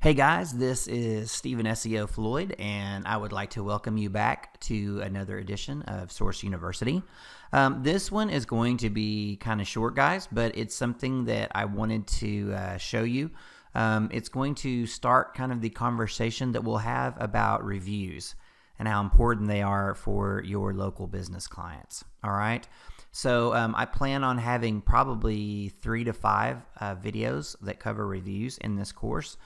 Hey guys, this is Stephen SEO Floyd, and I would like to welcome you back to another edition of Source University. This one is going to be kind of short, guys, but it's something that I wanted to show you. It's going to start kind of the conversation that we'll have about reviews and how important they are for your local business clients. All right. So I plan on having probably 3 to 5 videos that cover reviews in this course.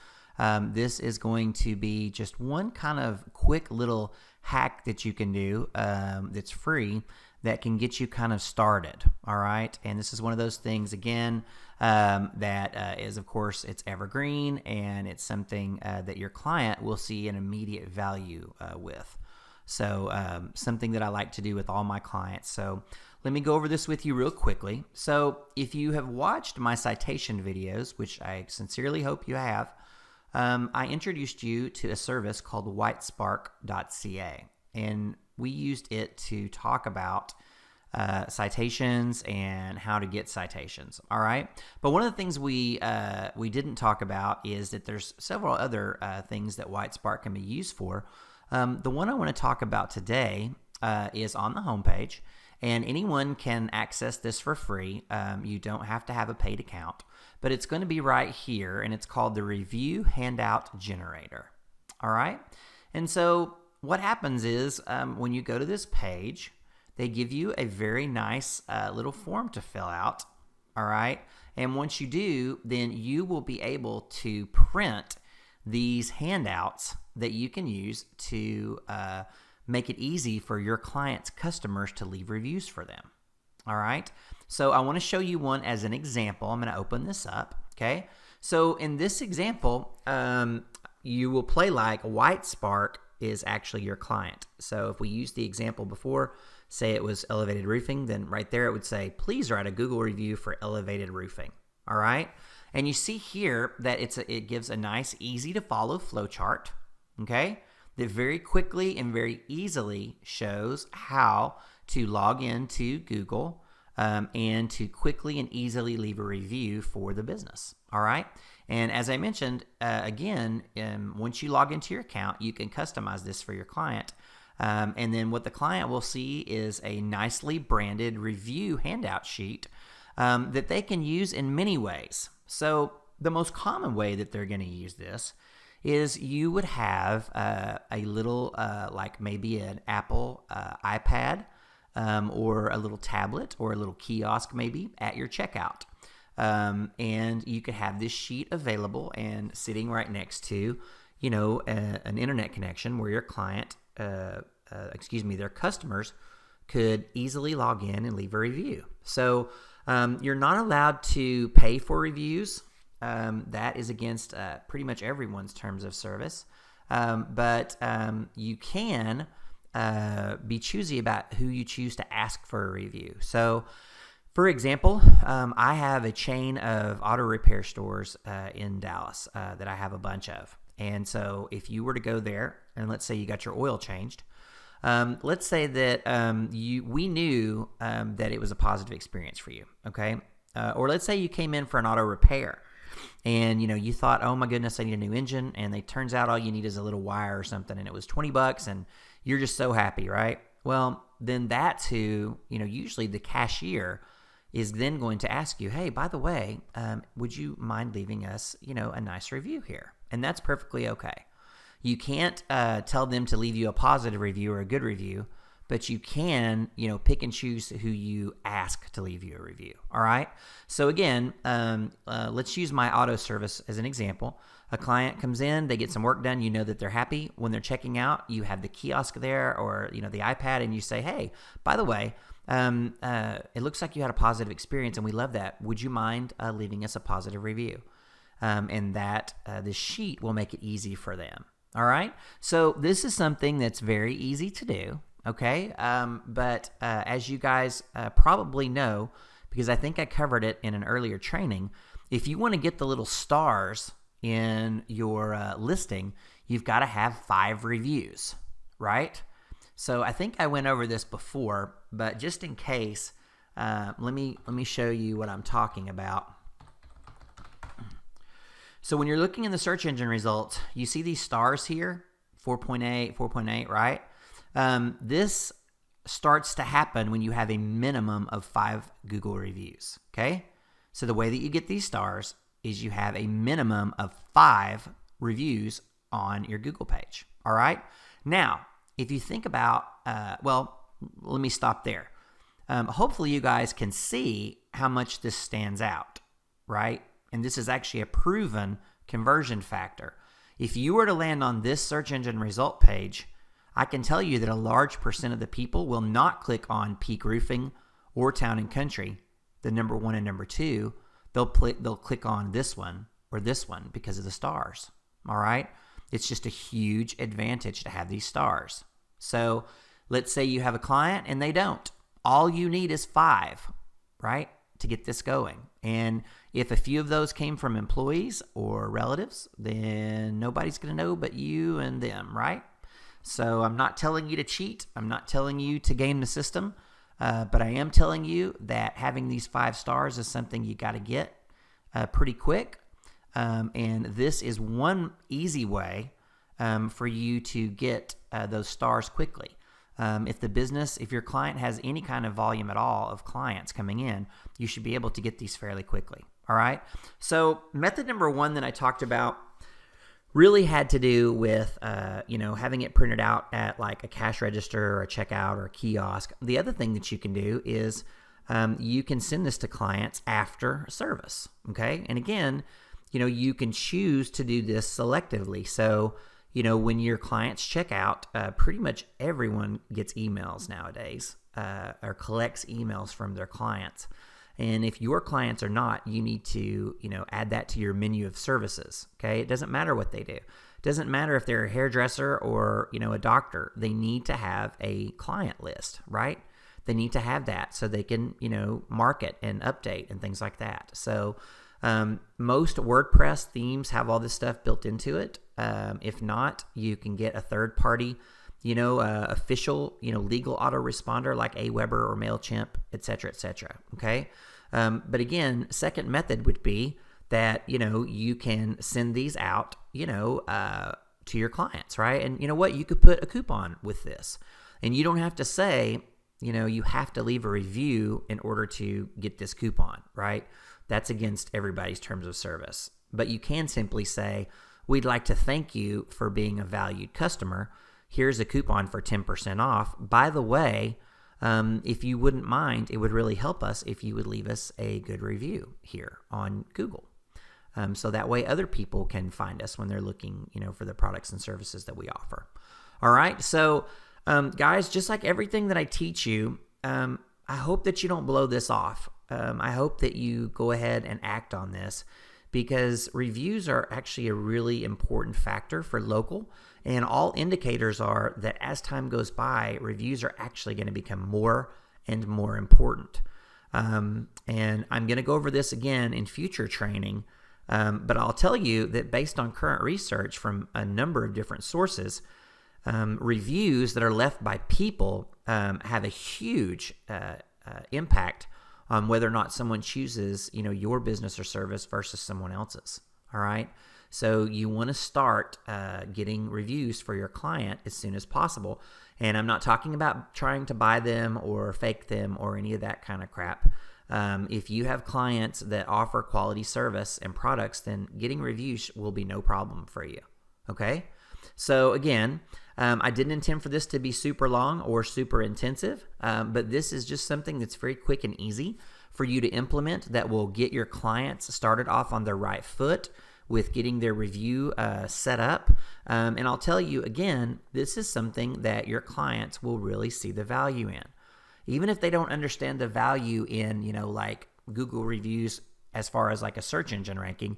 This is going to be just one kind of quick little hack that you can do that's free that can get you kind of started. All right. And this is one of those things, again, that is, of course, it's evergreen, and it's something that your client will see an immediate value with. So something that I like to do with all my clients. So let me go over this with you real quickly. So if you have watched my citation videos, which I sincerely hope you have, I introduced you to a service called whitespark.ca, and we used it to talk about citations and how to get citations. All right, but one of the things we didn't talk about is that there's several other things that Whitespark can be used for. The one I want to talk about today is on the homepage, and anyone can access this for free. You don't have to have a paid account, but it's going to be right here, and it's called the Review Handout Generator. All right, and so what happens is when you go to this page, they give you a very nice little form to fill out. All right, and once you do, then you will be able to print these handouts that you can use to make it easy for your clients' customers to leave reviews for them. All right, so I want to show you one as an example. I'm going to open this up, okay? So in this example, you will play like Whitespark is actually your client. So if we use the example before, say it was Elevated Roofing, then right there it would say, please write a Google review for Elevated Roofing. All right, and you see here that it gives a nice, easy to follow flow chart, okay, that very quickly and very easily shows how to log into Google and to quickly and easily leave a review for the business. All right, and as I mentioned, again, once you log into your account, you can customize this for your client. And then what the client will see is a nicely branded review handout sheet that they can use in many ways. So the most common way that they're going to use this is you would have a little, like maybe an Apple iPad or a little tablet or a little kiosk maybe at your checkout. And you could have this sheet available and sitting right next to, an internet connection where your client, their customers could easily log in and leave a review. So you're not allowed to pay for reviews. That is against pretty much everyone's terms of service. But you can be choosy about who you choose to ask for a review. So, for example, I have a chain of auto repair stores in Dallas that I have a bunch of. And so if you were to go there, and let's say you got your oil changed, let's say that we knew that it was a positive experience for you, okay? Or let's say you came in for an auto repair, and you thought, oh my goodness, I need a new engine, and it turns out all you need is a little wire or something, and it was $20, and you're just so happy, right? Well, then that's who, usually the cashier is then going to ask you, hey, by the way, would you mind leaving us, a nice review here? And that's perfectly okay. You can't tell them to leave you a positive review or a good review, but you can, pick and choose who you ask to leave you a review. All right. So again, let's use my auto service as an example. A client comes in, they get some work done. You know that they're happy. When they're checking out, you have the kiosk there or the iPad, and you say, hey, by the way, it looks like you had a positive experience, and we love that. Would you mind leaving us a positive review? And that this sheet will make it easy for them. All right. So this is something that's very easy to do. Okay. But as you guys probably know, because I think I covered it in an earlier training, if you want to get the little stars in your listing, you've got to have 5 reviews, right? So I think I went over this before, but just in case, let me show you what I'm talking about. So when you're looking in the search engine results, you see these stars here, 4.8, 4.8, right? This starts to happen when you have a minimum of 5 Google reviews, okay? So the way that you get these stars is you have a minimum of 5 reviews on your Google page, all right? Now, if you think about, well, let me stop there. Hopefully you guys can see how much this stands out, right? And this is actually a proven conversion factor. If you were to land on this search engine result page, I can tell you that a large percent of the people will not click on Peak Roofing or Town and Country, the number 1 and number 2. They'll click on this one or this one because of the stars, all right? It's just a huge advantage to have these stars. So let's say you have a client and they don't. All you need is 5, right, to get this going. And if a few of those came from employees or relatives, then nobody's going to know but you and them, right? So I'm not telling you to cheat. I'm not telling you to game the system. But I am telling you that having these 5 stars is something you got to get pretty quick. And this is one easy way for you to get those stars quickly. If your client has any kind of volume at all of clients coming in, you should be able to get these fairly quickly. All right. So method number 1 that I talked about really had to do with, having it printed out at like a cash register or a checkout or a kiosk. The other thing that you can do is you can send this to clients after service. Okay. And again, you can choose to do this selectively. So, when your clients check out, pretty much everyone gets emails nowadays or collects emails from their clients. And if your clients are not, you need to, add that to your menu of services. Okay. It doesn't matter what they do. It doesn't matter if they're a hairdresser or, a doctor. They need to have a client list, right? They need to have that so they can, market and update and things like that. So most WordPress themes have all this stuff built into it. If not, you can get a third party, official, legal autoresponder like Aweber or MailChimp, et cetera, et cetera. Okay. But again, second method would be that, you can send these out, to your clients, right? And you know what? You could put a coupon with this, and you don't have to say, you have to leave a review in order to get this coupon, right? That's against everybody's terms of service. But you can simply say, we'd like to thank you for being a valued customer. Here's a coupon for 10% off. By the way, if you wouldn't mind, it would really help us if you would leave us a good review here on Google. So that way other people can find us when they're looking, for the products and services that we offer. All right. So, guys, just like everything that I teach you, I hope that you don't blow this off. I hope that you go ahead and act on this, because reviews are actually a really important factor for local, and all indicators are that as time goes by, reviews are actually going to become more and more important. And I'm going to go over this again in future training, but I'll tell you that based on current research from a number of different sources, reviews that are left by people have a huge impact on whether or not someone chooses, your business or service versus someone else's. All right. So you want to start getting reviews for your client as soon as possible. And I'm not talking about trying to buy them or fake them or any of that kind of crap. If you have clients that offer quality service and products, then getting reviews will be no problem for you. Okay. So again, I didn't intend for this to be super long or super intensive, but this is just something that's very quick and easy for you to implement that will get your clients started off on their right foot with getting their review set up. And I'll tell you again, this is something that your clients will really see the value in. Even if they don't understand the value in, like Google reviews as far as like a search engine ranking,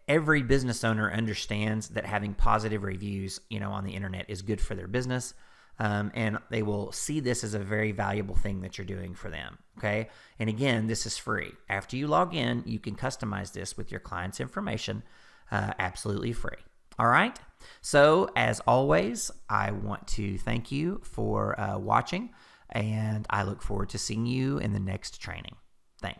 every business owner understands that having positive reviews, on the internet is good for their business. And they will see this as a very valuable thing that you're doing for them. Okay. And again, this is free. After you log in, you can customize this with your client's information, absolutely free. All right. So as always, I want to thank you for watching, and I look forward to seeing you in the next training. Thanks.